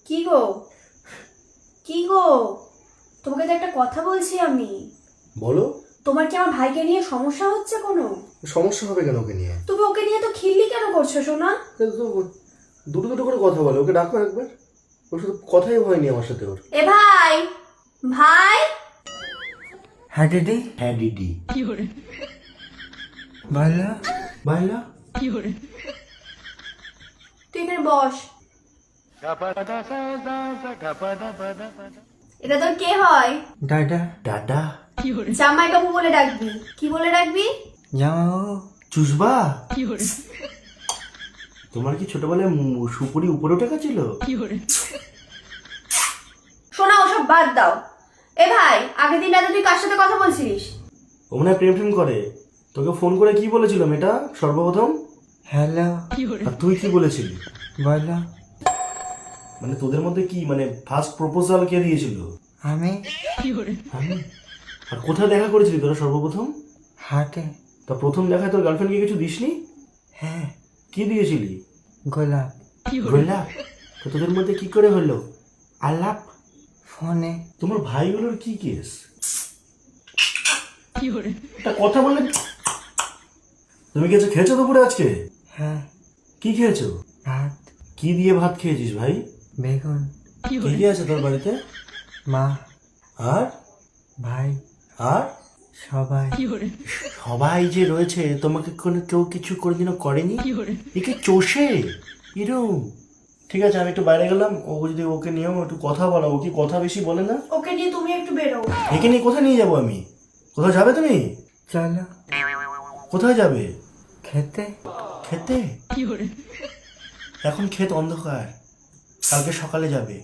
কি গো কি গো, তোমাকে তো একটা কথা বলছি আমি। বলো। তোমার কি আমার ভাইকে নিয়ে সমস্যা হচ্ছে কোনো? সমস্যা হবে কেন ওকে নিয়ে? তুমি ওকে নিয়ে তো খিল্লি কেন করছো সোনা? কিন্তু তো দুটো দুটো করে কথা বলে, ওকে ডাকো একবার। ওর সাথে কথাই হয়নি আমার সাথে ওর। এ ভাই, ভাই। হ্যাঁ দিদি। হ্যাঁ দিদি। ভালো। বাইলা। তুই এখানে বস। এটা তোর কে হয়? দাদা। দাদা। জামাই বাবু বলে ডাকবি। কি বলে ডাকবি? জামাইবাবু। চুষবা। তোমার কি ছোটবেলায় সুপুরি উপরে উঠে গেছিল? শোনা, ওসব বাদ দাও। এ ভাই, আগের দিন রাতে তুই কার সাথে কথা বলছিস? ও মনে হয় প্রেম প্রেম করে। তোকে ফোন করে কি বলেছিল মেয়েটা সর্বপ্রথম? হ্যালো। আর তুই কি বলেছিলি? বলো। মানে তোদের মধ্যে কি মানে ফার্স্ট প্রপোজাল কে দিয়েছিল? আমি। আমি। আর কোথায় দেখা করেছিলি তোরা সর্বপ্রথম? হাটে। তা প্রথম দেখায় তোর গার্লফ্রেন্ডকে কিছু দিসনি? হ্যাঁ। কি দিয়েছিলি? গোলাপ। গোলাপ। তো তোদের মধ্যে কি করে হলো আলাপ? ফোনে। তোমার ভাইগুলোর কি কেস? একটা কথা বললে। তুমি কিছু খেয়েছো দুপুরে আজকে? হ্যাঁ। কি খেয়েছো? ভাত। কি দিয়ে ভাত খেয়েছিস ভাই? বেগুন। কি কি আছে তোর বাড়িতে? মা। আর ভাই। আর সবাই। সবাই যে রয়েছে, তোমাকে কোনো কেউ কিছু কোনোদিনও করেনি? একে চষে এরম। ঠিক আছে, আমি একটু বাইরে গেলাম। ও যদি ওকে নিয়েও একটু কথা বলো। ও কি কথা বেশি বলে না? ওকে নিয়ে তুমি একটু বেরো। একে নিয়ে কোথায় নিয়ে যাবো আমি? কোথাও যাবে তুমি? চলো। কোথায় যাবে? খেতে। খেতে? এখন ক্ষেত অন্ধকার, কালকে সকালে যাবে।